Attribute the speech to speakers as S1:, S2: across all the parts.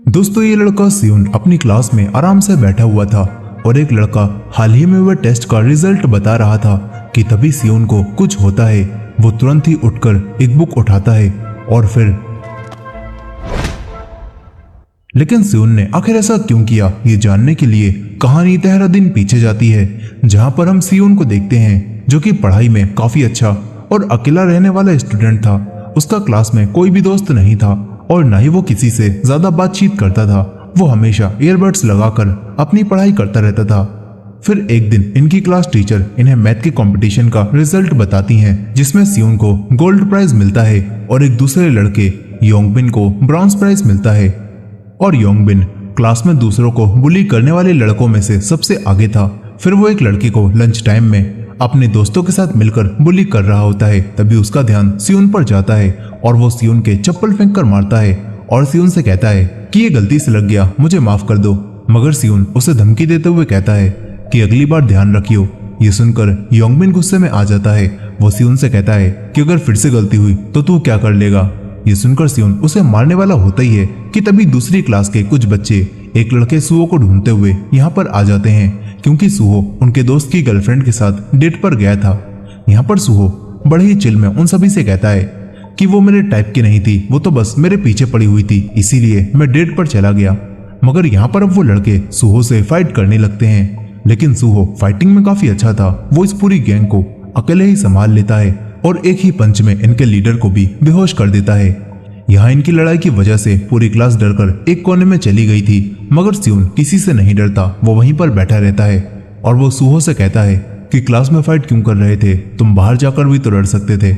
S1: दोस्तों ये लड़का सियोन अपनी क्लास में आराम से बैठा हुआ था और एक लड़का हाल ही में हुए टेस्ट का रिजल्ट बता रहा था कि तभी सियोन को कुछ होता है। वो तुरंत ही उठकर एक बुक उठाता है और फिर लेकिन सियोन ने आखिर ऐसा क्यों किया, ये जानने के लिए कहानी 13 दिन पीछे जाती है, जहां पर हम सियोन को देखते हैं जो कि पढ़ाई में काफी अच्छा और अकेला रहने वाला स्टूडेंट था। उसका क्लास में कोई भी दोस्त नहीं था और ना ही वो किसी से ज्यादा बातचीत करता था। वो हमेशा ईयरबड्स लगाकर अपनी पढ़ाई करता रहता था। फिर एक दिन इनकी क्लास टीचर इन्हें मैथ के कंपटीशन का रिजल्ट बताती हैं, जिसमें सियोन को गोल्ड प्राइज मिलता है और एक दूसरे लड़के योंगबिन को ब्रॉन्ज प्राइज मिलता है। और योंगबिन क्लास में दूसरों को बुली करने वाले लड़कों में से सबसे आगे था। फिर वो एक लड़की को लंच टाइम में अपने दोस्तों के साथ मिलकर बुली कर रहा होता है। तभी उसका ध्यान सियोन पर जाता है और वो सियोन के चप्पल फेंक कर मारता है और सियोन से कहता है कि ये गलती से लग गया, मुझे माफ कर दो। मगर सियोन उसे धमकी देते हुए कहता है कि अगली बार ध्यान रखियो। ये सुनकर योंगबिन गुस्से में आ जाता है। वो सियोन से कहता है कि अगर फिर से गलती हुई तो तू क्या कर लेगा। ये सुनकर सियोन उसे मारने वाला होता ही है कि तभी दूसरी क्लास के कुछ बच्चे एक लड़के सुहो को ढूंढते हुए यहाँ पर आ जाते हैं, क्योंकि सुहो उनके दोस्त की गर्लफ्रेंड के साथ डेट पर गया था। यहाँ पर सुहो बड़े ही चिल में उन सभी से कहता है कि वो मेरे टाइप की नहीं थी, वो तो बस मेरे पीछे पड़ी हुई थी, इसीलिए मैं डेट पर चला गया। मगर यहाँ पर अब वो लड़के सुहो से फाइट करने लगते हैं, लेकिन सुहो फाइटिंग में काफी अच्छा था। वो इस पूरी गैंग को अकेले ही संभाल लेता है और एक ही पंच में इनके लीडर को भी बेहोश कर देता है। यहाँ इनकी लड़ाई की वजह से पूरी क्लास डरकर एक कोने में चली गई थी, मगर सियोन किसी से नहीं डरता। वो वहीं पर बैठा रहता है और वो सुहो से कहता है कि क्लास में फाइट क्यों कर रहे थे, तुम बाहर जाकर भी तो डर सकते थे।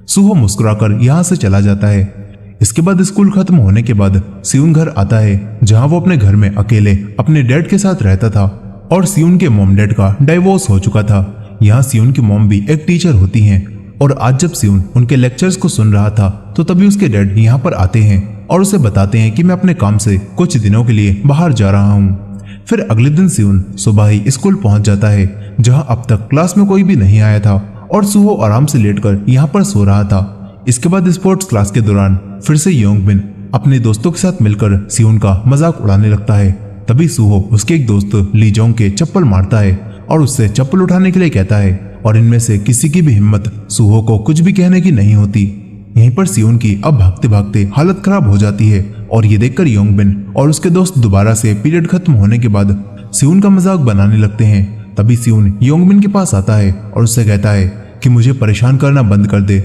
S1: सुहो मुस्कुराकर यहाँ से चला जाता है। इसके बाद स्कूल खत्म होने के बाद सियोन घर आता है, जहाँ वो अपने घर में अकेले अपने डैड के साथ रहता था और सियोन के मॉम डैड का डाइवोर्स हो चुका था। यहाँ सियोन की मॉम भी एक टीचर होती हैं और आज जब सियोन उनके लेक्चर्स को सुन रहा था तो तभी उसके डैड यहाँ पर आते हैं और उसे बताते हैं कि मैं अपने काम से कुछ दिनों के लिए बाहर जा रहा हूँ। फिर अगले दिन सियोन सुबह ही स्कूल पहुंच जाता है, जहाँ अब तक क्लास में कोई भी नहीं आया था और सुहो आराम से लेटकर यहाँ पर सो रहा था। इसके बाद स्पोर्ट्स क्लास के दौरान फिर से योंगबिन अपने दोस्तों के साथ मिलकर सियोन का मजाक उड़ाने लगता है। तभी सुहो उसके एक दोस्त लीजोंग के चप्पल मारता है और उससे चप्पल उठाने के लिए कहता है और इनमें से किसी की भी हिम्मत सुहो को कुछ भी कहने की नहीं होती। यहीं पर सियोन की अब भागते भागते हालत खराब हो जाती है और ये देखकर योंगबिन और उसके दोस्त दोबारा से पीरियड खत्म होने के बाद सियोन का मजाक बनाने लगते हैं। तभी सियोन योंगबिन के पास आता है और उससे कहता है कि मुझे परेशान करना बंद कर दे।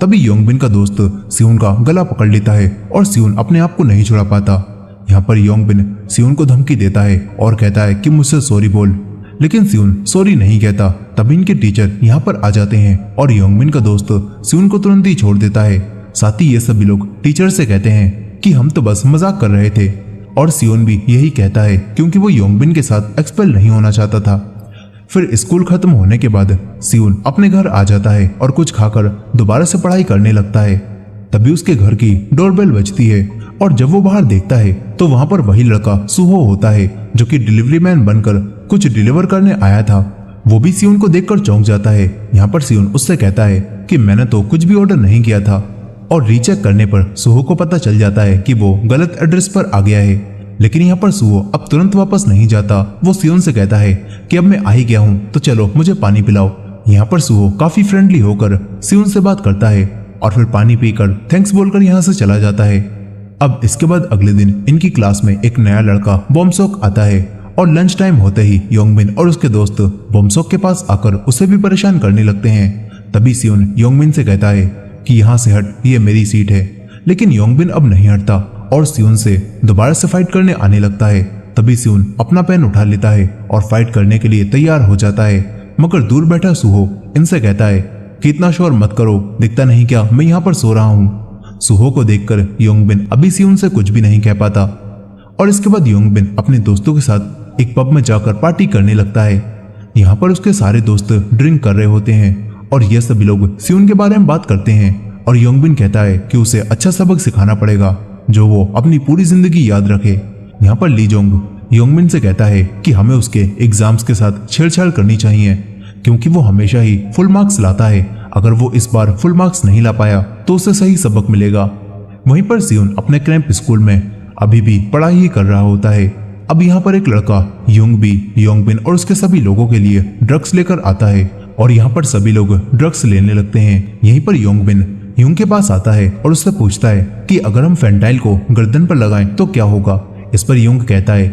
S1: तभी योंगबिन का दोस्त सियोन का गला पकड़ लेता है और सियोन अपने आप को नहीं छुड़ा पाता। यहाँ पर योंगबिन सियोन को धमकी देता है और कहता है कि मुझसे सॉरी बोल, लेकिन सियोन सॉरी नहीं कहता। तभी इनके टीचर यहाँ पर आ जाते हैं और योंगबिन का दोस्त सियोन को तुरंत ही छोड़ देता है। साथ ही ये सभी लोग टीचर से कहते हैं कि हम तो बस मजाक कर रहे थे, और सियोन भी यही कहता है क्योंकि वो योंगबिन के साथ एक्सपेल नहीं होना चाहता था। फिर स्कूल खत्म होने के बाद सियोन अपने घर आ जाता है और कुछ खाकर दोबारा से पढ़ाई करने लगता है। तभी उसके घर की डोरबेल बजती है और जब वो बाहर देखता है तो वहां पर वही लड़का सुहो होता है, जो कि डिलीवरी मैन बनकर कुछ डिलीवर करने आया था। वो भी सियोन को देखकर चौंक जाता है। यहाँ पर सियोन उससे कहता है कि मैंने तो कुछ भी ऑर्डर नहीं किया था, और रीचेक करने पर सुहो को पता चल जाता है कि वो गलत एड्रेस पर आ गया है। लेकिन यहाँ पर सुहो अब तुरंत वापस नहीं जाता। वो सियोन से कहता है कि अब मैं आ ही गया हूँ तो चलो मुझे पानी पिलाओ। यहाँ पर सुहो काफी फ्रेंडली होकर सियोन से बात करता है और फिर पानी पीकर थैंक्स बोलकर यहाँ से चला जाता है। अब इसके बाद अगले दिन इनकी क्लास में एक नया लड़का बोमसोक आता है और लंच टाइम होते ही योंगबिन और उसके दोस्त बोमसोक के पास आकर उसे भी परेशान करने लगते हैं। तभी सियोन योंगबिन से कहता है कि यहाँ से हट, ये मेरी सीट है। लेकिन योंगबिन अब नहीं हटता और सियोन से दोबारा से फाइट करने आने लगता है। तभी सियोन अपना पेन उठा लेता है और फाइट करने के लिए तैयार हो जाता है, मगर दूर बैठा सुहो इनसे कहता है कि इतना शोर मत करो, दिखता नहीं क्या मैं यहाँ पर सो रहा हूँ। सुहो को देखकर योंगबिन अभी सियोन से कुछ भी नहीं कह पाता और इसके बाद योंगबिन अपने दोस्तों के साथ एक पब में जाकर पार्टी करने लगता है। यहाँ पर उसके सारे दोस्त ड्रिंक कर रहे होते हैं और ये सभी लोग सियोन के बारे में बात करते हैं और योंगबिन कहता है कि उसे अच्छा सबक सिखाना पड़ेगा जो वो अपनी पूरी जिंदगी याद रखे। यहाँ पर लीजोंग योंगबिन से कहता है कि हमें उसके एग्जाम्स के साथ छेड़छाड़ करनी चाहिए, क्योंकि वो हमेशा ही फुल मार्क्स लाता है। अगर वो इस बार फुल मार्क्स नहीं ला पाया तो उसे सही सबक मिलेगा। वहीं पर सियोन अपने क्रैंप स्कूल में अभी भी पढ़ाई ही कर रहा होता है। अब यहाँ पर एक लड़का युंग भी योंगबिन और उसके सभी लोगों के लिए ड्रग्स लेकर आता है और यहाँ पर सभी लोग ड्रग्स लेने लगते हैं। यहीं पर योंगबिन युंग के पास आता है और उससे पूछता है कि अगर हम फेंटाइल को गर्दन पर लगाएं तो क्या होगा। इस पर युंग कहता है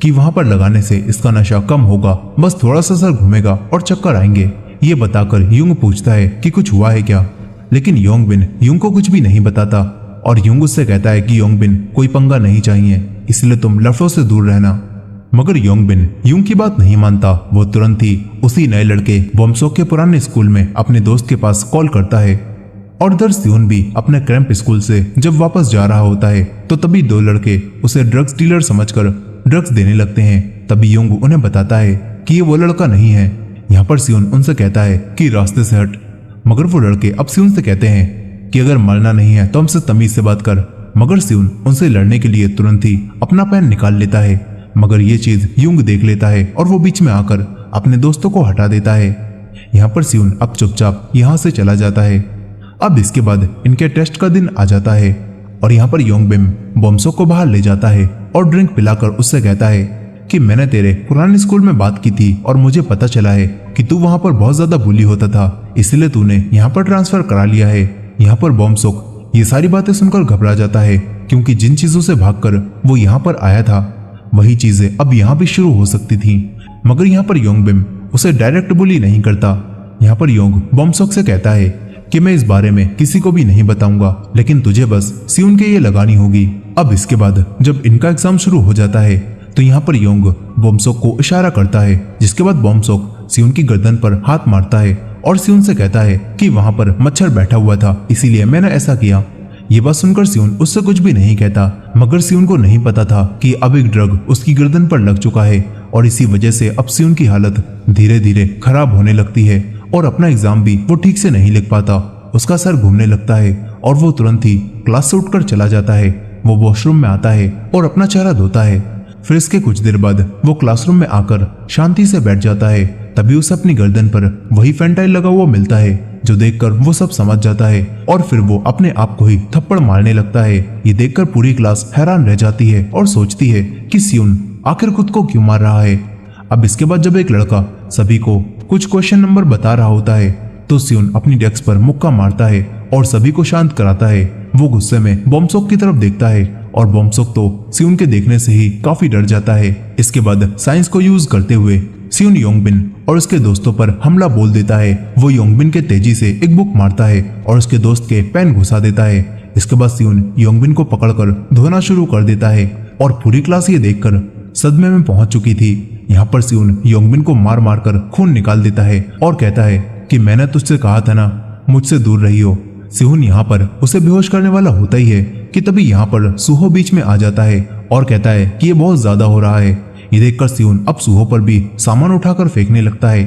S1: कि वहां पर लगाने से इसका नशा कम होगा, बस थोड़ा सा सर घूमेगा और चक्कर आएंगे। ये बताकर युंग पूछता है कि कुछ हुआ है क्या, लेकिन योंगबिन युंग को कुछ भी नहीं बताता और युंग उससे कहता है कि योंगबिन कोई पंगा नहीं चाहिए, इसलिए तुम लफड़ों से दूर रहना। मगर योंगबिन युंग की बात नहीं मानता। वो तुरंत ही उसी नए लड़के बोमसोक के पुराने स्कूल में अपने दोस्त के पास कॉल करता है और इधर सियोन भी अपने क्रैम्प स्कूल से जब वापस जा रहा होता है तो तभी दो लड़के उसे ड्रग्स डीलर समझकर ड्रग्स देने लगते हैं। तभी युंग उन्हें बताता है कि ये वो लड़का नहीं है। यहाँ पर सियोन उनसे कहता है कि रास्ते से हट, मगर वो लड़के अब सियोन से कहते हैं कि अगर मरना नहीं है तो हमसे तमीज से बात कर। मगर सियोन उनसे लड़ने के लिए तुरंत ही अपना पेन निकाल लेता है, मगर ये चीज युंग देख लेता है और वो बीच में आकर अपने दोस्तों को हटा देता है। यहाँ पर सियोन अब चुपचाप यहाँ से चला जाता है। अब इसके बाद इनके टेस्ट का दिन आ जाता है और यहाँ पर योंगबिन बोमसोक को बाहर ले जाता है और ड्रिंक पिलाकर उससे कहता है कि मैंने तेरे पुराने स्कूल में बात की थी और मुझे पता चला है कि तू वहां पर बहुत ज्यादा बुली होता था, इसलिए तूने यहाँ पर ट्रांसफर करा लिया है। यहाँ पर बोमसोक ये सारी बातें सुनकर घबरा जाता है, क्योंकि जिन चीजों से भागकर वो यहाँ पर आया था वही चीजें अब यहाँ भी शुरू हो सकती थी। मगर यहाँ पर योंगबिन उसे डायरेक्ट बुली नहीं करता। यहाँ पर योंग बोमसोक से कहता है कि मैं इस बारे में किसी को भी नहीं बताऊंगा, लेकिन तुझे बस सियोन के ये लगानी होगी। अब इसके बाद जब इनका एग्जाम शुरू हो जाता है तो यहाँ पर योंग बोमसोक को इशारा करता है, जिसके बाद बोमसोक सियोन की गर्दन पर हाथ मारता है और सियोन से कहता है कि वहां पर मच्छर बैठा हुआ था, इसीलिए मैंने ऐसा किया। ये बात सुनकर सियोन उससे कुछ भी नहीं कहता, मगर सियोन को नहीं पता था कि अब एक ड्रग उसकी गर्दन पर लग चुका है और इसी वजह से अब सियोन की हालत धीरे धीरे खराब होने लगती है और अपना एग्जाम भी वो ठीक से नहीं लिख पाता। उसका सर घूमने लगता है और वो तुरंत ही क्लास से उठकर चला जाता है। वो वॉशरूम में आता है और अपना चेहरा धोता है। फिर इसके कुछ देर बाद वो क्लासरूम में आकर शांति से बैठ जाता है। तभी उसे अपनी गर्दन पर वही फेंटाइल लगा हुआ मिलता है, जो देखकर वो सब समझ जाता है और फिर वो अपने आप को ही थप्पड़ मारने लगता है। ये देखकर पूरी क्लास हैरान रह जाती है और सोचती है कि सियोन आखिर खुद को क्यों मार रहा है। अब इसके बाद जब एक लड़का सभी को कुछ क्वेश्चन नंबर बता रहा होता है तो सियोन अपनी डेस्क पर मुक्का मारता है और सभी को शांत कराता है। वो गुस्से में बोमसोक की तरफ देखता है और बोमसोक तो सियोन के देखने से ही काफी डर जाता है। इसके बाद साइंस को यूज करते हुए सियोन योंगबिन और उसके दोस्तों पर हमला बोल देता है। वो योंगबिन के तेजी से एक बुक मारता है और उसके दोस्त के पेन घुसा देता है। इसके बाद सियोन योंगबिन को पकड़कर धोना शुरू कर देता है और पूरी क्लास ये देखकर सदमे में पहुंच चुकी थी। यहाँ पर सियोन योंगबिन को मार मार कर खून निकाल देता है और कहता है कि मैंने तुझसे कहा था ना, मुझसे दूर रही हो। सियोन यहाँ पर उसे बेहोश करने वाला होता ही है कि तभी यहाँ पर सूहो बीच में आ जाता है और कहता है कि ये बहुत ज्यादा हो रहा है। ये देखकर सियोन अब सूहो पर भी सामान उठाकर फेंकने लगता है,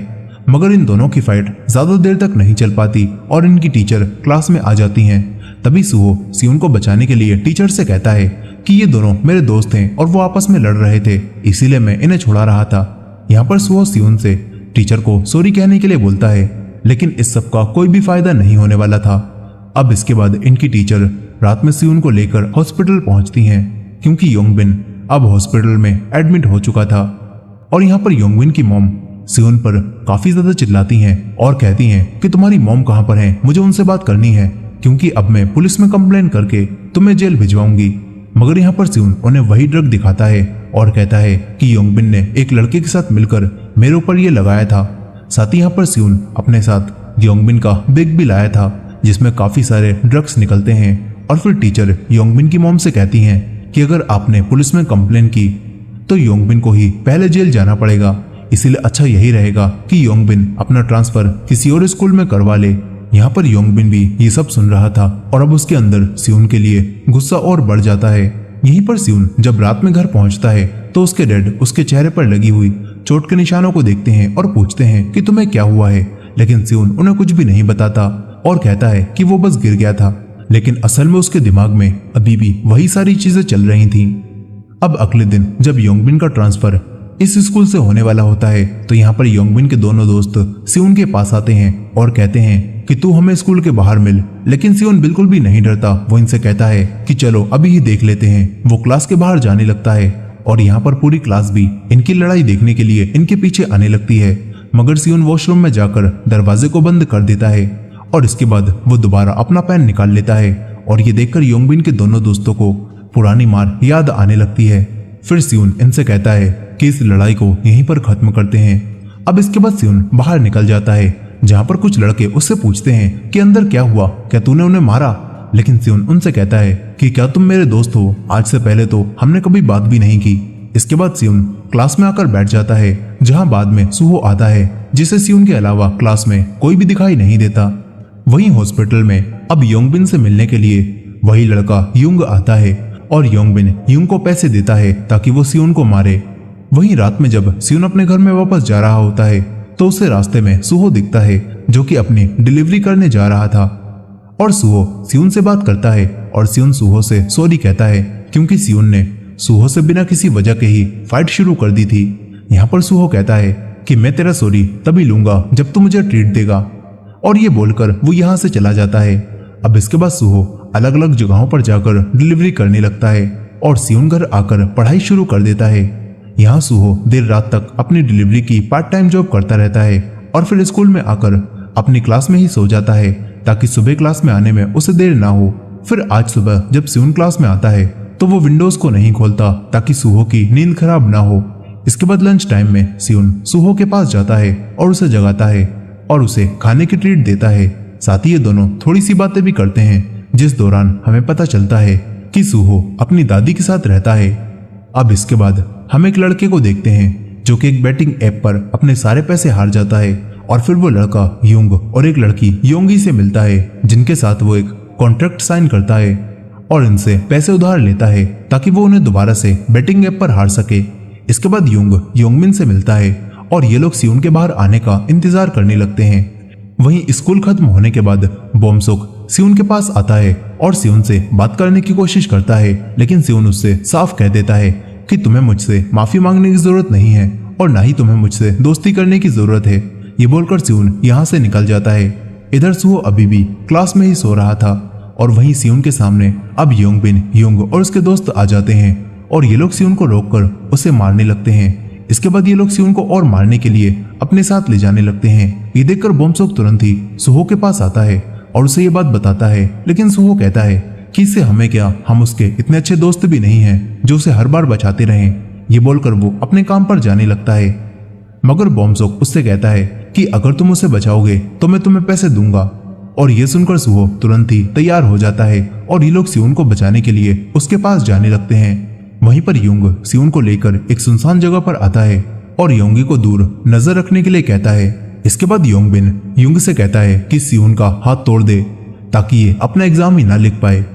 S1: मगर इन दोनों की फाइट ज्यादा देर तक नहीं चल पाती और इनकी टीचर क्लास में आ जाती हैं। तभी सूहो सियोन को बचाने के लिए टीचर से कहता है कि ये दोनों मेरे दोस्त हैं और वो आपस में लड़ रहे थे, इसीलिए मैं इन्हें छुड़ा रहा था। यहाँ पर सूहो सियोन से टीचर को सॉरी कहने के लिए बोलता है, लेकिन इस सब का कोई भी फायदा नहीं होने वाला था। अब इसके बाद इनकी टीचर रात में सियोन को लेकर हॉस्पिटल पहुंचती हैं, क्योंकि योंगबिन अब हॉस्पिटल में एडमिट हो चुका था। और यहाँ पर योंगबिन की मॉम सियोन पर काफी ज्यादा चिल्लाती हैं और कहती हैं कि तुम्हारी मॉम कहाँ पर है, मुझे उनसे बात करनी है, क्योंकि अब मैं पुलिस में कंप्लेन करके तुम्हें जेल भिजवाऊंगी। मगर यहाँ पर सियोन उन्हें वही ड्रग दिखाता है और कहता है कि योंगबिन ने एक लड़के के साथ मिलकर मेरे ऊपर ये लगाया था। साथ ही यहाँ पर सियोन अपने साथ योंगबिन का बैग भी लाया था, जिसमें काफी सारे ड्रग्स निकलते हैं। और फिर टीचर योंगबिन की मॉम से कहती हैं कि अगर आपने पुलिस में कंप्लेन की तो योंगबिन को ही पहले जेल जाना पड़ेगा, इसीलिए अच्छा यही रहेगा कि योंगबिन अपना ट्रांसफर किसी और स्कूल में करवा ले। यहाँ पर योंगबिन भी ये सब सुन रहा था और अब उसके अंदर सियोन के लिए गुस्सा और बढ़ जाता है। यहीं पर सियोन जब रात में घर पहुंचता है तो उसके डैड उसके चेहरे पर लगी हुई चोट के निशानों को देखते हैं और पूछते हैं कि तुम्हें क्या हुआ है, लेकिन सियोन उन्हें कुछ भी नहीं बताता और कहता है कि वो बस गिर गया था, लेकिन असल में उसके दिमाग में अभी भी वही सारी चीजें चल रही थीं। अब अगले दिन जब योंगबिन का ट्रांसफर इस स्कूल से होने वाला होता है। तो यहाँ पर योंगबिन के दोनों दोस्त सियोन के पास आते हैं और कहते हैं कि तू हमें स्कूल के बाहर मिल। लेकिन सियोन बिल्कुल भी नहीं डरता। वो इनसे कहता है कि चलो अभी ही देख लेते हैं। वो क्लास के बाहर जाने लगता है और यहाँ पर पूरी क्लास भी इनकी लड़ाई देखने के लिए इनके पीछे आने लगती है। मगर सियोन वॉशरूम में जाकर दरवाजे को बंद कर देता है और इसके बाद वो दोबारा अपना पेन निकाल लेता है और ये देखकर योंगबिन के दोनों दोस्तों को पुरानी मार याद आने लगती है। फिर सियोन इनसे कहता है कि इस लड़ाई को यहीं पर खत्म करते हैं। अब इसके बाद सियोन बाहर निकल जाता है, जहाँ पर कुछ लड़के उससे पूछते हैं कि अंदर क्या हुआ, क्या तूने उन्हें मारा। लेकिन सियोन उनसे कहता है कि क्या तुम मेरे दोस्त हो, आज से पहले तो हमने कभी बात भी नहीं की। इसके बाद सियोन क्लास में आकर बैठ जाता है, जहाँ बाद में सुहो आता है, जिसे सियोन के अलावा क्लास में कोई भी दिखाई नहीं देता। वहीं हॉस्पिटल में अब योंगबिन से मिलने के लिए वही लड़का युंग आता है और योंगबिन युंग को पैसे देता है ताकि वो सियोन को मारे। वहीं रात में जब सियोन अपने घर में वापस जा रहा होता है तो उसे रास्ते में सुहो दिखता है, जो कि अपनी डिलीवरी करने जा रहा था। और सुहो सियोन से बात करता है और सियोन सुहो से सॉरी कहता है, क्योंकि सियोन ने सुहो से बिना किसी वजह के ही फाइट शुरू कर दी थी। यहाँ पर सुहो कहता है कि मैं तेरा सॉरी तभी लूंगा जब तू मुझे ट्रीट देगा। और ये बोलकर वो यहाँ से चला जाता है। अब इसके बाद सुहो अलग अलग जगहों पर जाकर डिलीवरी करने लगता है और सियोन घर आकर पढ़ाई शुरू कर देता है। यहाँ सुहो देर रात तक अपनी डिलीवरी की पार्ट टाइम जॉब करता रहता है और फिर स्कूल में आकर अपनी क्लास में ही सो जाता है ताकि सुबह क्लास में आने में उसे देर ना हो। फिर आज सुबह जब सियोन क्लास में आता है तो वो विंडोज को नहीं खोलता ताकि सुहो की नींद खराब ना हो। इसके बाद लंच टाइम में सियोन सुहो के पास जाता है और उसे जगाता है और उसे खाने की ट्रीट देता है। साथ ही ये दोनों थोड़ी सी बातें भी करते हैं, जिस दौरान हमें पता चलता है कि सुहो अपनी दादी के साथ रहता है। अब इसके बाद हम एक लड़के को देखते हैं जो कि एक बैटिंग ऐप पर अपने सारे पैसे हार जाता है और फिर वो लड़का युंग और एक लड़की योंगी से मिलता है, जिनके साथ वो एक कॉन्ट्रैक्ट साइन करता है और इनसे पैसे उधार लेता है ताकि वो उन्हें दोबारा से बैटिंग ऐप पर हार सके। इसके बाद युंग योंगबिन से मिलता है और ये लोग सियोन के बाहर आने का इंतजार करने लगते हैं। वहीं स्कूल खत्म होने के बाद बोमसुक सियोन के पास आता है और सियोन से बात करने की कोशिश करता है, लेकिन सियोन उससे साफ कह देता है कि तुम्हें मुझसे माफी मांगने की जरूरत नहीं है और ना ही तुम्हें मुझसे दोस्ती करने की जरूरत है। ये बोलकर सियोन यहाँ से निकल जाता है। इधर सुहो अभी भी क्लास में ही सो रहा था और वहीं सियोन के सामने अब योंगबिन युंग और उसके दोस्त आ जाते हैं और ये लोग सियोन को रोककर उसे मारने लगते हैं। इसके बाद ये लोग सियोन को और मारने के लिए अपने साथ ले जाने लगते हैं। ये देखकर बोमसुक तुरंत ही सुहो के पास आता है और उसे ये बात बताता है, लेकिन सुहो कहता है कि इससे हमें क्या, हम उसके इतने अच्छे दोस्त भी नहीं हैं जो उसे हर बार बचाते रहें। ये बोलकर वो अपने काम पर जाने लगता है। मगर बोमसुक उससे कहता है कि अगर तुम उसे बचाओगे तो मैं तुम्हें पैसे दूंगा। और ये सुनकर सुहो तुरंत ही तैयार हो जाता है और ये लोग सियोन को बचाने के लिए उसके पास जाने लगते हैं। वहीं पर युंग सियोन को लेकर एक सुनसान जगह पर आता है और योंगी को दूर नजर रखने के लिए कहता है। इसके बाद योंगबिन युंग से कहता है कि सियोन का हाथ तोड़ दे ताकि ये अपना एग्जाम ही ना लिख पाए।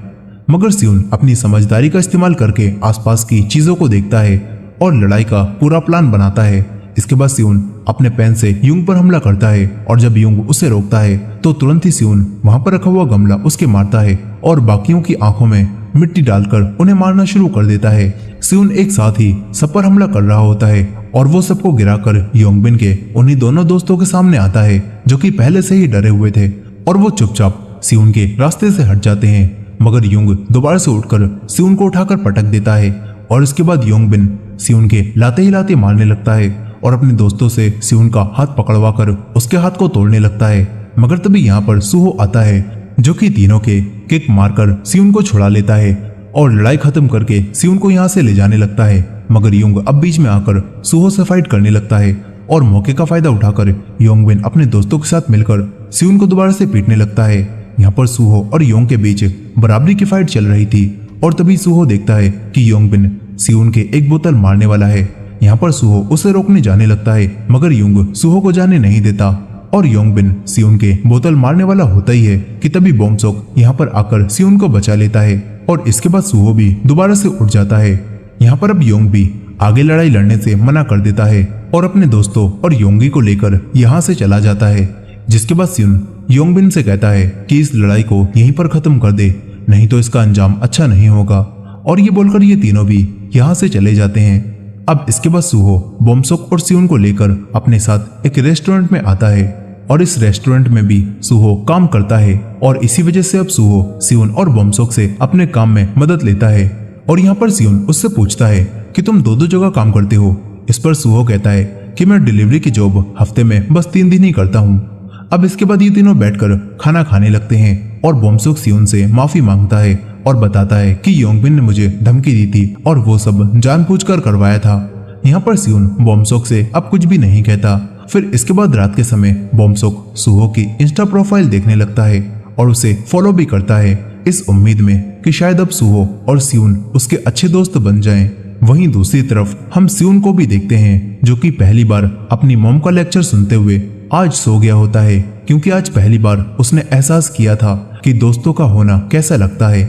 S1: मगर सियोन अपनी समझदारी का इस्तेमाल करके आसपास की चीजों को देखता है और लड़ाई का पूरा प्लान बनाता है। इसके बाद सियोन अपने पेन से युंग पर हमला करता है और जब युंग उसे रोकता है तो तुरंत ही सियोन वहां पर रखा हुआ गमला उसके मारता है और बाकियों की आंखों में मिट्टी डालकर उन्हें मारना शुरू कर देता है। सियोन एक साथ ही सब पर हमला कर रहा होता है और वो सबको गिराकर योंगबिन के उन्हीं दोनों दोस्तों के सामने आता है जो कि पहले से ही डरे हुए थे और वो चुपचाप सियोन के रास्ते से हट जाते हैं। मगर युंग दोबारा से उठकर सियोन को उठाकर पटक देता है और इसके बाद योंगबिन सियोन के लाते ही लाते मारने लगता है और अपने दोस्तों से सियोन का हाथ पकड़वा कर उसके हाथ को तोड़ने लगता है। मगर तभी यहाँ पर सुहो आता है जो कि तीनों के किक मारकर सियोन को छुड़ा लेता है और लड़ाई खत्म करके सियोन को यहाँ से ले जाने लगता है। मगर युंग अब बीच में आकर सुहो से फाइट करने लगता है और मौके का फायदा उठाकर योंगबिन अपने दोस्तों के साथ मिलकर सियोन को दोबारा से पीटने लगता है। यहाँ पर सुहो और योंग के बीच बराबरी की फाइट चल रही थी और तभी सुहो देखता है कि योंगबिन सियोन के एक बोतल मारने वाला है। यहाँ पर सुहो उसे रोकने जाने लगता है मगर युंग सुहो को जाने नहीं देता और योंगबिन सियोन के बोतल मारने वाला होता ही है कि तभी बोमसुक यहाँ पर आकर सियोन को बचा लेता है और इसके बाद सुहो भी दोबारा से उठ जाता है। यहाँ पर अब योंग भी आगे लड़ाई लड़ने से मना कर देता है और अपने दोस्तों और योंगी को लेकर यहाँ से चला जाता है। जिसके बाद सियोन योंगबिन से कहता है कि इस लड़ाई को यहीं पर खत्म कर दे, नहीं तो इसका अंजाम अच्छा नहीं होगा। और ये बोलकर ये तीनों भी यहाँ से चले जाते हैं। अब इसके बाद सुहो बोमसोक और सियोन को लेकर अपने साथ एक रेस्टोरेंट में आता है और इस रेस्टोरेंट में भी सुहो काम करता है और इसी वजह से अब सुहो सियोन और बोमसोक से अपने काम में मदद लेता है। और यहाँ पर सियोन उससे पूछता है कि तुम दो दो जगह काम करते हो। इस पर सुहो कहता है कि मैं डिलीवरी की जॉब हफ्ते में बस 3 दिन ही करता हूँ। अब इसके बाद ये तीनों बैठकर खाना खाने लगते हैं और बोमसोक सियोन से माफी मांगता है और बताता है कि योंगबिन ने मुझे धमकी दी थी और वो सब जानबूझकर करवाया था। यहाँ पर सियोन बोमसोक से अब कुछ भी नहीं कहता। फिर इसके बाद रात के समय बोमसोक सुहो की इंस्टा प्रोफाइल देखने लगता है और उसे फॉलो भी करता है इस उम्मीद में कि शायद अब सुहो और सियोन उसके अच्छे दोस्त बन जाएं। वहीं दूसरी तरफ हम सियोन को भी देखते हैं जो कि पहली बार अपनी मॉम का लेक्चर सुनते हुए आज सो गया होता है, क्योंकि आज पहली बार उसने एहसास किया था कि दोस्तों का होना कैसा लगता है।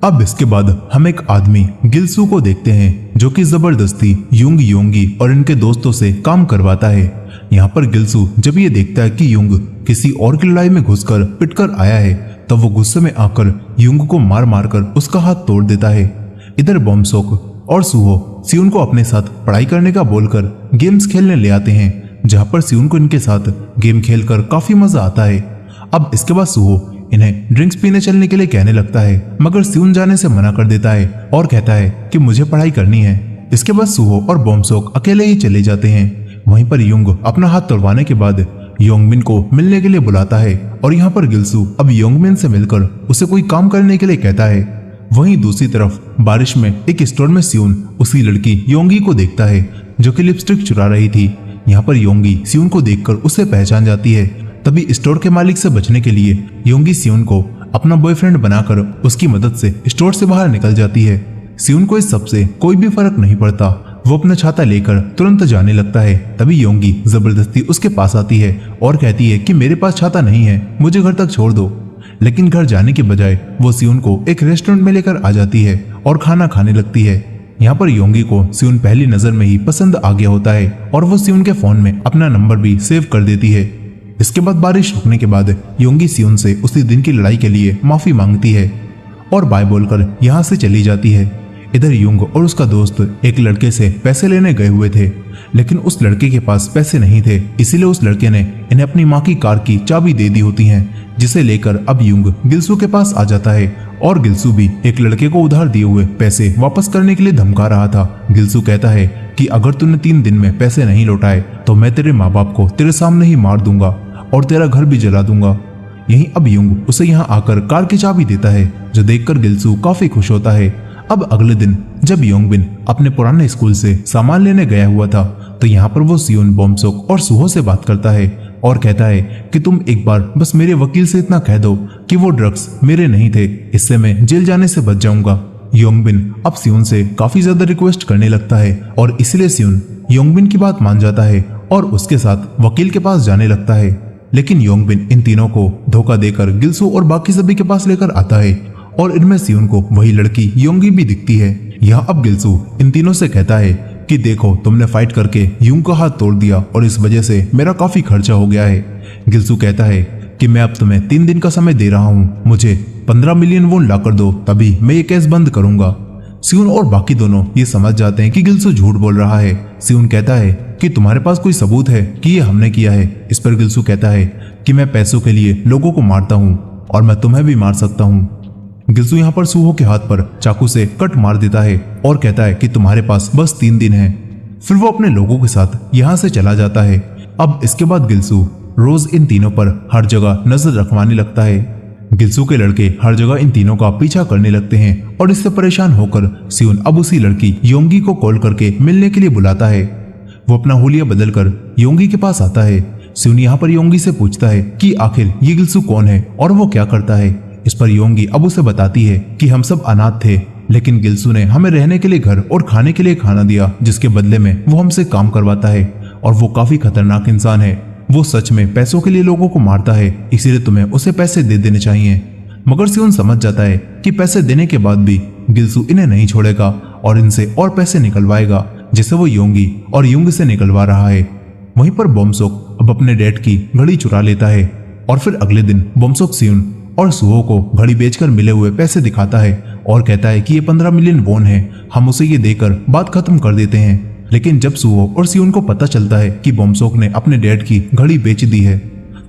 S1: अब इसके बाद हम एक आदमी गिलसू को देखते हैं जो कि जबरदस्ती युंग योंगी और इनके दोस्तों से काम करवाता है। यहाँ पर गिलसू जब ये देखता है कि युंग किसी और की लड़ाई में घुसकर पिटकर आया है तब वो गुस्से में आकर युंग को मार मार कर उसका हाथ तोड़ देता है। इधर बोमसोक और सुहो सियोन को अपने साथ पढ़ाई करने का बोलकर गेम्स खेलने ले आते हैं, जहाँ पर सियोन को इनके साथ गेम खेलकर काफी मजा आता है। अब इसके बाद सुहो इन्हें ड्रिंक्स पीने चलने के लिए कहने लगता है, मगर सियोन जाने से मना कर देता है और कहता है कि मुझे पढ़ाई करनी है। इसके बाद सुहो और बोमसोक अकेले ही चले जाते हैं। वहीं पर युंग अपना हाथ तोड़वाने के बाद योंगबिन को मिलने के लिए बुलाता है और यहाँ पर गिलसू अब योंगबिन से मिलकर उसे कोई काम करने के लिए कहता है। वहीं दूसरी तरफ बारिश में एक स्टोर में सियोन उसी लड़की योंगी को देखता है जो कि लिपस्टिक चुरा रही थी। यहाँ पर योंगी सियोन को देखकर उसे पहचान जाती है। तभी स्टोर के मालिक से बचने के लिए योंगी सियोन को अपना बॉयफ्रेंड बनाकर उसकी मदद से स्टोर से बाहर निकल जाती है। सियोन को इस सब से कोई भी फर्क नहीं पड़ता, वो अपना छाता लेकर तुरंत जाने लगता है। तभी योंगी जबरदस्ती उसके पास आती है और कहती है कि मेरे पास छाता नहीं है, मुझे घर तक छोड़ दो। लेकिन घर जाने के बजाय वो सियोन को एक रेस्टोरेंट में लेकर आ जाती है और खाना खाने लगती है। यहाँ पर योंगी को सियोन पहली नजर में ही पसंद आ गया होता है और वो सियोन के फोन में अपना नंबर भी सेव कर देती है। इसके बाद बारिश रुकने के बाद योंगी सियोन से उसी दिन की लड़ाई के लिए माफी मांगती है और बाय बोलकर यहाँ से चली जाती है। इधर युंग और उसका दोस्त एक लड़के से पैसे लेने गए हुए थे, लेकिन उस लड़के के पास पैसे नहीं थे, इसीलिए उस लड़के ने इन्हें अपनी माँ की कार की चाबी दे दी होती हैं, जिसे लेकर अब युंग गिलसू के पास आ जाता है और गिलसू भी एक लड़के को उधार दिए हुए पैसे वापस करने के लिए धमका रहा था। गिलसू कहता है कि अगर तूने 3 दिन में पैसे नहीं लौटाए तो मैं तेरे माँ बाप को तेरे सामने ही मार दूंगा और तेरा घर भी जला दूंगा। यहीं अब युंग उसे यहाँ आकर कार की चाबी देता है, जो देखकर गिलसू काफी खुश होता है। अब अगले दिन जब योंगबिन अपने पुराने स्कूल से सामान लेने गया हुआ था तो यहाँ पर वो सियोन, बोमसोक और सुहो से बात करता है और कहता है कि तुम एक बार बस मेरे वकील से इतना कह दो कि वो ड्रग्स मेरे नहीं थे, इससे मैं जेल जाने से बच जाऊंगा। योंगबिन अब सियोन से काफी ज्यादा रिक्वेस्ट करने लगता है और इसलिए सियोन योंगबिन की बात मान जाता है और उसके साथ वकील के पास जाने लगता है। लेकिन योंगबिन इन तीनों को धोखा देकर गिलसू और बाकी सभी के पास लेकर आता है और इनमें सियोन को वही लड़की योंगी भी दिखती है। यहाँ अब गिलसू इन तीनों से कहता है कि देखो, तुमने फाइट करके युंग का हाथ तोड़ दिया और इस वजह से मेरा काफी खर्चा हो गया है। गिलसू कहता है कि मैं अब तुम्हें 3 दिन का समय दे रहा हूँ, मुझे 15 मिलियन वोन ला कर दो, तभी मैं ये केस बंद करूंगा। सियोन और बाकी दोनों ये समझ जाते हैं कि गिलसू झूठ बोल रहा है। सियोन कहता है कि तुम्हारे पास कोई सबूत है कि ये हमने किया है। इस पर गिलसू कहता है कि मैं पैसों के लिए लोगों को मारता हूँ और मैं तुम्हें भी मार सकता हूँ। गिलसू यहाँ पर सुहो के हाथ पर चाकू से कट मार देता है और कहता है कि तुम्हारे पास बस 3 दिन है। फिर वो अपने लोगों के साथ यहाँ से चला जाता है। अब इसके बाद गिलसू रोज इन तीनों पर हर जगह नजर रखवाने लगता है। गिलसू के लड़के हर जगह इन तीनों का पीछा करने लगते हैं और इससे परेशान होकर सियोन अब उसी लड़की योंगी को कॉल करके मिलने के लिए बुलाता है। वो अपना हुलिया बदलकर योंगी के पास आता है। सियोन यहाँ पर योंगी से पूछता है कि आखिर ये गिलसू कौन है और वो क्या करता है। इस पर योंगी अब उसे बताती है कि हम सब अनाथ थे, लेकिन गिलसू ने हमें रहने के लिए घर और खाने के लिए खाना दिया, जिसके बदले में वो हमसे काम करवाता है और वो काफी खतरनाक इंसान है। वो सच में पैसों के लिए लोगों को मारता है, इसीलिए तुम्हें उसे पैसे दे देने चाहिए। मगर सियोन समझ जाता है कि पैसे देने के बाद भी गिलसू इन्हें नहीं छोड़ेगा और इनसे और पैसे निकलवाएगा, जिसे वो योंगी और युंग से निकलवा रहा है। वहीं पर बोमसोक अब अपने डैड की घड़ी चुरा लेता है और फिर अगले दिन बोमसोक सियोन और सुहो को घड़ी बेचकर मिले हुए पैसे दिखाता है और कहता है कि ये 15 मिलियन वोन है, हम उसे ये देकर बात खत्म कर देते हैं। लेकिन जब सुहो और सियोन को पता चलता है कि बोमसोक ने अपने डैड की घड़ी बेच दी है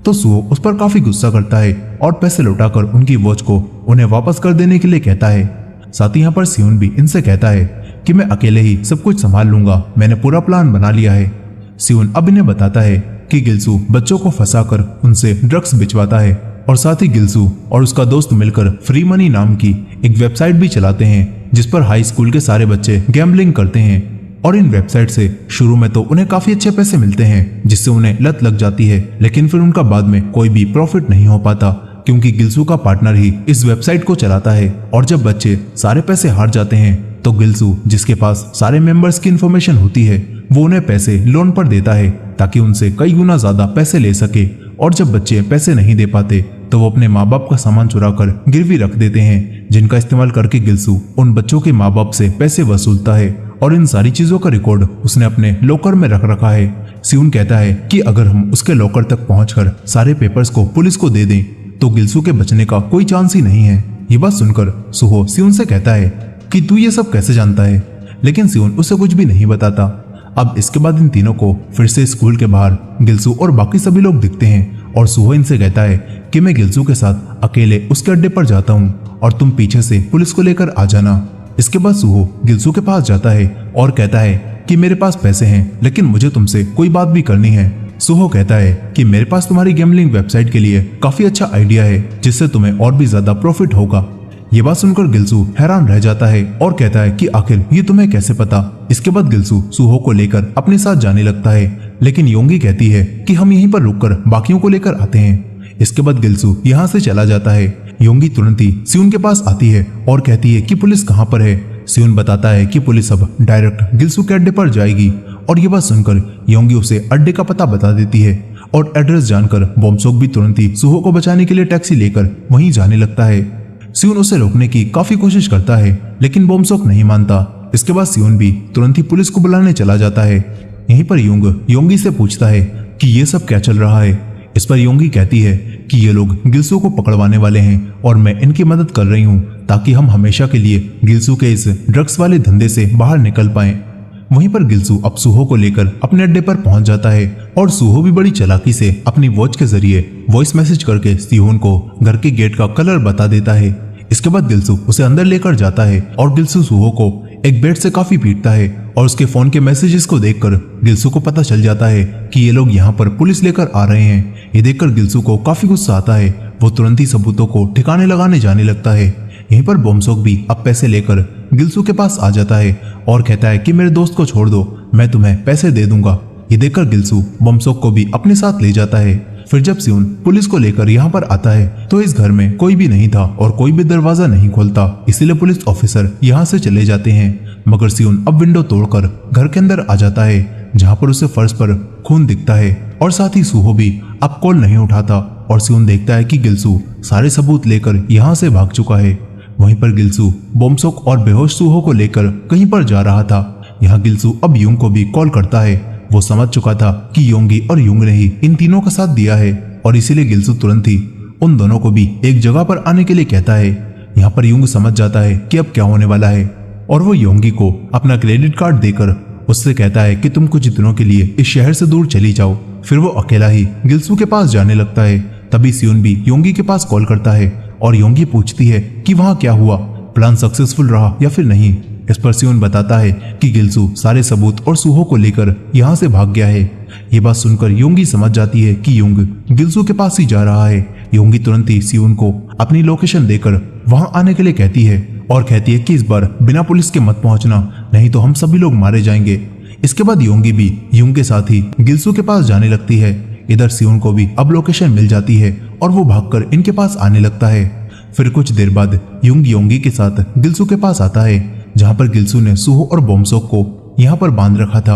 S1: तो सुहो उस पर काफी गुस्सा करता है और पैसे लौटाकर उनकी वॉच को उन्हें वापस कर देने के लिए कहता है। साथ ही यहाँ पर सियोन भी इनसे कहता है कि मैं अकेले ही सब कुछ संभाल लूंगा, मैंने पूरा प्लान बना लिया है। सियोन अब इन्हें बताता है कि गिल्सू बच्चों को फंसाकर उनसे ड्रग्स बिचवाता है और साथ ही गिल्सू और उसका दोस्त मिलकर फ्री मनी नाम की एक वेबसाइट भी चलाते हैं जिस पर हाई स्कूल के सारे बच्चे गैम्बलिंग करते हैं और इन वेबसाइट से शुरू में तो उन्हें काफी अच्छे पैसे मिलते हैं जिससे उन्हें लत लग जाती है, लेकिन फिर उनका बाद में कोई भी प्रॉफिट नहीं हो पाता क्योंकि गिल्सू का पार्टनर ही इस वेबसाइट को चलाता है। और जब बच्चे सारे पैसे हार जाते हैं तो गिल्सू जिसके पास सारे मेंबर्स की इन्फॉर्मेशन होती है वो उन्हें पैसे लोन पर देता है ताकि उनसे कई गुना ज्यादा पैसे ले सके। और जब बच्चे पैसे नहीं दे पाते तो वो अपने माँ बाप का सामान चुरा कर गिरवी रख देते हैं जिनका इस्तेमाल करके गिल्सू उन बच्चों के माँ बाप से पैसे वसूलता है और इन सारी चीजों का रिकॉर्ड उसने अपने लॉकर में रख रखा है। सियोन कहता है कि अगर हम उसके लॉकर तक पहुंचकर सारे पेपर्स को पुलिस को दे दें तो गिल्सू के बचने का कोई चांस ही नहीं है। ये बात सुनकर सुहो सियोन से कहता है कि तू ये सब कैसे जानता है, लेकिन सियोन उसे कुछ भी नहीं बताता। अब इसके बाद इन तीनों को फिर से स्कूल के बाहर गिल्सू और बाकी सभी लोग दिखते हैं और सुहो इनसे कहता है कि मैं गिल्सू के साथ अकेले उसके अड्डे पर जाता हूँ और तुम पीछे से पुलिस को लेकर आ जाना। इसके बाद सुहो गिल्सू के पास जाता है और कहता है कि मेरे पास पैसे हैं लेकिन मुझे तुमसे कोई बात भी करनी है। सुहो कहता है कि मेरे पास तुम्हारी गैम्बलिंग वेबसाइट के लिए काफी अच्छा आइडिया है जिससे तुम्हें और भी ज्यादा प्रॉफिट होगा। ये बात सुनकर गिल्सू हैरान रह जाता है और कहता है कि आखिर ये तुम्हें कैसे पता। इसके बाद गिल्सू सुहो को लेकर अपने साथ जाने लगता है लेकिन योंगी कहती है कि हम यहीं पर रुककर बाकियों को लेकर आते हैं। इसके बाद गिल्सू यहाँ से चला जाता है। योंगी तुरंत ही सियोन के पास आती है और कहती है कि पुलिस कहाँ पर है। सियोन बताता है कि पुलिस अब डायरेक्ट गिल्सू के अड्डे पर जाएगी और ये बात सुनकर योंगी उसे अड्डे का पता बता देती है और एड्रेस जानकर बोमसोक भी तुरंत ही सुहो को बचाने के लिए टैक्सी लेकर वहीं जाने लगता है। सियोन उसे रोकने की काफी कोशिश करता है लेकिन बोमसोक नहीं मानता। इसके बाद सियोन भी तुरंत ही पुलिस को बुलाने चला जाता है। यहीं पर योंगी से पूछता है कि ये सब क्या चल रहा है। इस पर योंगी कहती है कि ये लोग गिल्सू को पकड़वाने वाले हैं और मैं इनकी मदद कर रही हूँ ताकि हम हमेशा के लिए गिल्सू के इस ड्रग्स वाले धंधे से बाहर निकल पाएं। वहीं पर गिल्सू अब सुहो को लेकर अपने अड्डे पर पहुंच जाता है और सुहो भी बड़ी चालाकी से अपनी वॉच के जरिए वॉइस मैसेज करके सियोन को घर के गेट का कलर बता देता है। इसके बाद गिल्सू उसे अंदर लेकर जाता है और गिल्सू सुहो को एक बेड से काफी पीटता है और उसके फोन के मैसेजेस को देखकर गिल्सू को पता चल जाता है कि ये लोग यहाँ पर पुलिस लेकर आ रहे हैं। ये देखकर गिल्सू को काफी गुस्सा आता है। वो तुरंत ही सबूतों को ठिकाने लगाने जाने लगता है। यहीं पर बोमसोक भी अब पैसे लेकर गिल्सू के पास आ जाता है और कहता है कि मेरे दोस्त को छोड़ दो, मैं तुम्हें पैसे दे दूंगा। ये देखकर गिल्सू बोमसोक को भी अपने साथ ले जाता है। फिर जब सियोन पुलिस को लेकर यहाँ पर आता है तो इस घर में कोई भी नहीं था और कोई भी दरवाजा नहीं खोलता, इसीलिए पुलिस ऑफिसर यहाँ से चले जाते हैं। मगर सियोन अब विंडो तोड़कर घर के अंदर आ जाता है जहाँ पर उसे फर्श पर खून दिखता है और साथ ही सुहो भी अब कॉल नहीं उठाता और सियोन देखता है कि गिल्सू सारे सबूत लेकर यहाँ से भाग चुका है। वहीं पर गिल्सू बोमसोक और बेहोश सुहो को लेकर कहीं पर जा रहा था। यहाँ गिल्सू अब यूंग को भी कॉल करता है। वो समझ चुका था कि योंगी और यूंग ने ही इन तीनों का साथ दिया है और इसीलिए गिल्सू तुरंत ही उन दोनों को भी एक जगह पर आने के लिए कहता है। यहाँ पर यूंग समझ जाता है कि अब क्या होने वाला है और वो योंगी को अपना क्रेडिट कार्ड देकर उससे कहता है कि तुम कुछ दिनों के लिए इस शहर से दूर चली जाओ। फिर वो अकेला ही गिल्सू के पास जाने लगता है। तभी सियोन भी योंगी के पास कॉल करता है और योंगी पूछती है कि वहाँ क्या हुआ, प्लान सक्सेसफुल रहा या फिर नहीं। इस पर सियोन बताता है कि गिल्सू सारे सबूत और सुहो को लेकर यहाँ से भाग गया है। ये बात सुनकर योंगी समझ जाती है कि यूंग गिल्सू के पास ही जा रहा है। योंगी तुरंत ही सियोन को अपनी लोकेशन देकर वहां आने के लिए कहती है और कहती है कि इस बार बिना पुलिस के मत पहुंचना, नहीं तो हम सभी लोग मारे जाएंगे। इसके बाद योंगी भी यूंग के साथ ही गिल्सू के पास जाने लगती है। इधर सियोन को भी अब लोकेशन मिल जाती है और वो भागकर इनके पास आने लगता है। फिर कुछ देर बाद यूंग योंगी के साथ गिल्सू के पास आता है जहाँ पर गिल्सू ने सुहो और बोमसोक को यहाँ पर बांध रखा था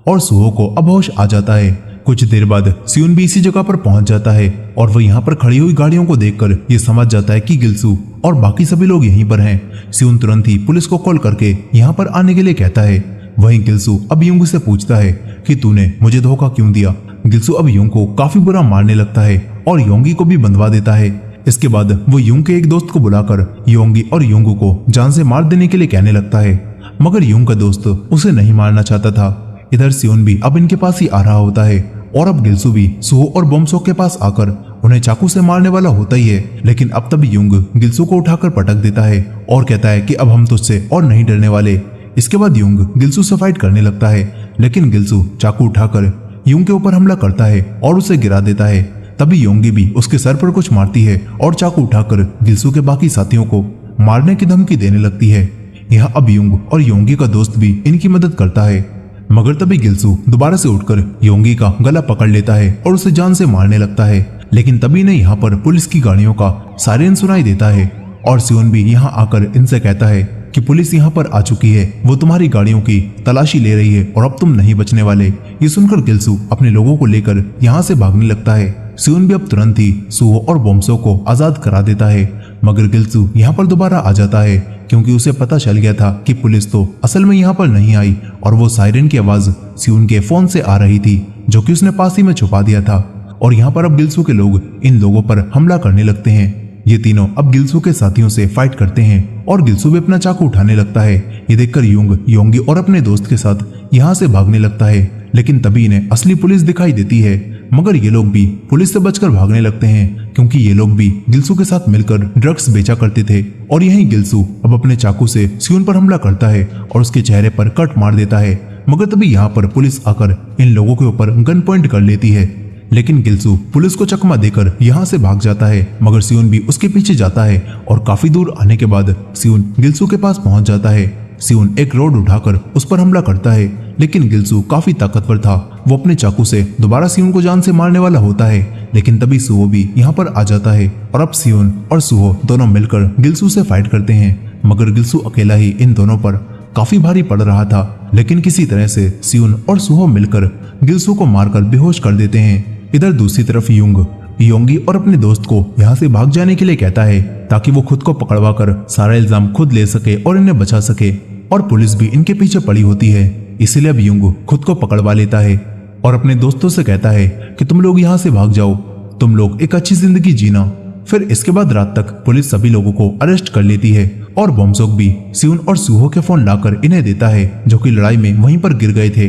S1: और सुहो को अब होश आ जाता है। कुछ देर बाद सियोन भी इसी जगह पर पहुंच जाता है और वो यहाँ पर खड़ी हुई गाड़ियों को देखकर ये समझ जाता है कि गिल्सू और बाकी सभी लोग यहीं पर हैं। सियोन तुरंत ही पुलिस को कॉल करके यहाँ पर आने के लिए कहता है। वहीं गिल्सू अब यूंग से पूछता है कि तूने मुझे धोखा क्यों दिया। गिल्सू अब यूंग को काफी बुरा मारने लगता है और योंगी को भी बंधवा देता है। इसके बाद वो यूंग के एक दोस्त को बुलाकर योंगी और योंगू को जान से मार देने के लिए कहने लगता है। मगर यूंग का दोस्त उसे नहीं मारना चाहता था। इधर सियोन भी अब इनके पास ही आ रहा होता है और अब गिल्सू भी सुहो और बोमसोक के पास आकर उन्हें चाकू से मारने वाला होता ही है। लेकिन अब तभी यूंग गिल्सू को उठाकर पटक देता है और कहता है कि अब हम तुझसे और नहीं डरने वाले। इसके बाद यूंग गिल्सू से फाइट करने लगता है, लेकिन गिल्सू चाकू उठाकर यूंग के ऊपर हमला करता है और उसे गिरा देता है। तभी योंगी भी उसके सर पर कुछ मारती है और चाकू उठाकर गिल्सू के बाकी साथियों को मारने की धमकी देने लगती है। यहाँ अब यूंग और योंगी का दोस्त भी इनकी मदद करता है, मगर तभी गिल्सू दोबारा से उठकर योंगी का गला पकड़ लेता है और उसे जान से मारने लगता है। लेकिन तभी ने यहाँ पर पुलिस की गाड़ियों का सायरन सुनाई देता है और सियोन भी यहाँ आकर इनसे कहता है कि पुलिस यहाँ पर आ चुकी है, वो तुम्हारी गाड़ियों की तलाशी ले रही है और अब तुम नहीं बचने वाले। ये सुनकर गिल्सू अपने लोगों को लेकर यहाँ से भागने लगता है। सियोन भी अब तुरंत ही सुहो और बोमसो को आजाद करा देता है, मगर गिल्सू यहाँ पर दोबारा आ जाता है क्योंकि उसे पता चल गया था कि पुलिस तो असल में यहाँ पर नहीं आई और वो सायरन की आवाज सियोन के फोन से आ रही थी जो कि उसने पास ही में छुपा दिया था। और यहाँ पर अब गिल्सू के लोग इन लोगों पर हमला करने लगते हैं। ये तीनों अब गिल्सू के साथियों से फाइट करते हैं और गिल्सू भी अपना चाकू उठाने लगता है। ये देखकर यूंग योंगी और अपने दोस्त के साथ यहाँ से भागने लगता है, लेकिन तभी इन्हें असली पुलिस दिखाई देती है। मगर ये लोग भी पुलिस से बचकर भागने लगते हैं क्योंकि ये लोग भी गिल्सू के साथ मिलकर ड्रग्स बेचा करते थे। और यही गिल्सू अब अपने चाकू से सियोन पर हमला करता है और उसके चेहरे पर कट मार देता है। मगर तभी यहाँ पर पुलिस आकर इन लोगों के ऊपर गन पॉइंट कर लेती है, लेकिन गिल्सू पुलिस को चकमा देकर यहाँ से भाग जाता है। मगर सियोन भी उसके पीछे जाता है और काफी दूर आने के बाद सियोन गिल्सू के पास पहुंच जाता है। सियोन एक रोड उठाकर उस पर हमला करता है, लेकिन गिल्सू काफी ताकतवर था। वो अपने चाकू से दोबारा सियोन को जान से मारने वाला होता है, लेकिन तभी सुहो भी यहाँ पर आ जाता है और अब सियोन और सुहो दोनों मिलकर गिल्सू से फाइट करते हैं। मगर गिल्सू अकेला ही इन दोनों पर काफी भारी पड़ रहा था, लेकिन किसी तरह से सियोन और सुहो मिलकर गिल्सू को मारकर बेहोश कर देते हैं। इधर दूसरी तरफ यूंग योंगी और अपने दोस्त को यहाँ से भाग जाने के लिए कहता है ताकि वो खुद को पकड़वा कर सारा इल्जाम खुद ले सके और इन्हें बचा सके। और पुलिस भी इनके पीछे पड़ी होती है, इसीलिए अब यूंग खुद को पकड़वा लेता है और अपने दोस्तों से कहता है कि तुम लोग यहाँ से भाग जाओ, तुम लोग एक अच्छी जिंदगी जीना। फिर इसके बाद रात तक पुलिस सभी लोगों को अरेस्ट कर लेती है और बोमसोक भी सियोन और सुहो के फोन लाकर इन्हें देता है जो कि लड़ाई में वहीं पर गिर गए थे।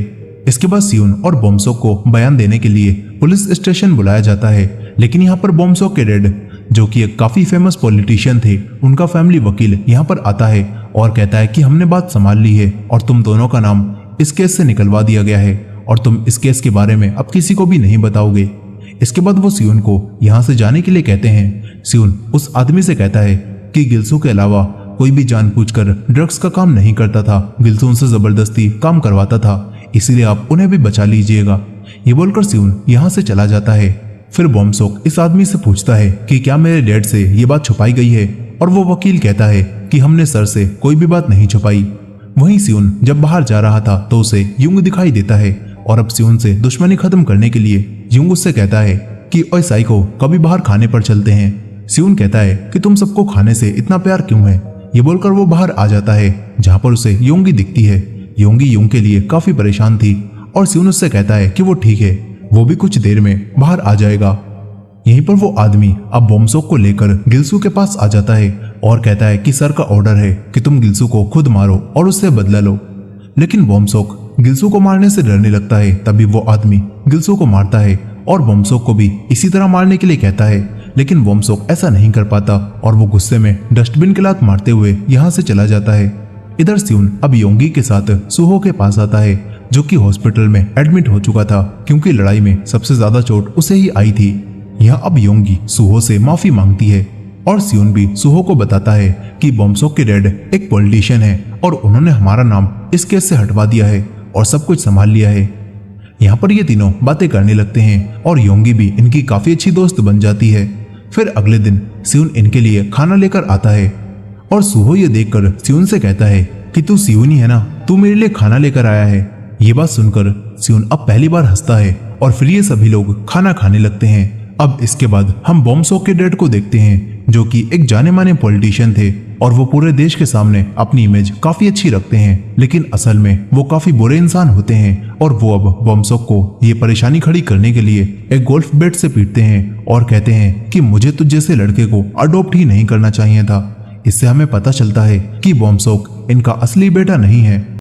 S1: इसके बाद सियोन और बोमसोक को बयान देने के लिए पुलिस स्टेशन बुलाया जाता है, लेकिन यहाँ पर बोमसोक के डैड जो कि एक काफी फेमस पॉलिटिशियन थे, उनका फैमिली वकील यहाँ पर आता है और कहता है कि हमने बात संभाल ली है और तुम दोनों का नाम इस केस से निकलवा दिया गया है और तुम इस केस के बारे में अब किसी को भी नहीं बताओगे। इसके बाद वो सियोन को यहाँ से जाने के लिए कहते हैं। सियोन उस आदमी से कहता है कि गिल्सू के अलावा कोई भी जानबूझकर ड्रग्स का काम नहीं करता था, गिल्सू उनसे जबरदस्ती काम करवाता था, इसीलिए आप उन्हें भी बचा लीजिएगा। ये बोलकर सियोन यहाँ से चला जाता है। फिर बोमसोक इस आदमी से पूछता है कि क्या मेरे डैड से ये बात छुपाई गई है, और वो वकील कहता है कि हमने सर से कोई भी बात नहीं छुपाई। वहीं सियोन जब बाहर जा रहा था तो उसे यूंग दिखाई देता है और अब सियोन से दुश्मनी खत्म करने के लिए यूंग उससे कहता है कि ओए साइको, कभी बाहर खाने पर चलते हैं। सियोन कहता है कि तुम सबको खाने से इतना प्यार क्यों है। ये बोलकर वो बाहर आ जाता है जहाँ पर उसे योंगी दिखती है। योंगी यूंग के लिए काफी परेशान थी और सियोन उससे कहता है कि वो ठीक है, वो भी कुछ देर में बाहर आ जाएगा। यहीं पर वो आदमी अब बोमसोक को लेकर गिल्सू के पास आ जाता है और कहता है कि सर का ऑर्डर है कि तुम गिल्सू को खुद मारो और उससे बदला लो। लेकिन बोमसोक गिल्सू को मारने से डरने लगता है। तभी वो आदमी गिल्सू को मारता है और बोमसोक को भी इसी तरह मारने के लिए कहता है, लेकिन बोमसोक ऐसा नहीं कर पाता और वो गुस्से में डस्टबिन के लात मारते हुए यहाँ से चला जाता है। इधर सियोन अब योंगी के साथ सुहो के पास आता है जो कि हॉस्पिटल में एडमिट हो चुका था क्योंकि लड़ाई में सबसे ज्यादा चोट उसे ही आई थी। यहाँ अब योंगी सुहो से माफी मांगती है और सियोन भी सुहो को बताता है कि बोमसोक के डैड एक पॉलिटिशियन है और उन्होंने हमारा नाम इस केस से हटवा दिया है और सब कुछ संभाल लिया है। यहाँ पर ये तीनों बातें करने लगते हैं और योंगी भी इनकी काफी अच्छी दोस्त बन जाती है। फिर अगले दिन सियोन इनके लिए खाना लेकर आता है और सुहो ये देखकर सियोन से कहता है कि तू सियोन ही है ना, तू मेरे लिए खाना लेकर आया है। ये बात सुनकर सियोन अब पहली बार हंसता है और फिर ये सभी लोग खाना खाने लगते हैं। अब इसके बाद हम बोमसोक के डैड को देखते हैं जो कि एक जाने माने पॉलिटिशियन थे और वो पूरे देश के सामने अपनी इमेज काफी अच्छी रखते हैं, लेकिन असल में वो काफी बुरे इंसान होते हैं। और वो अब बोमसोक को ये परेशानी खड़ी करने के लिए एक गोल्फ बैट से पीटते हैं और कहते हैं कि मुझे तुझ जैसे लड़के को अडॉप्ट ही नहीं करना चाहिए था। इससे हमें पता चलता है कि वोमसोक इनका असली बेटा नहीं है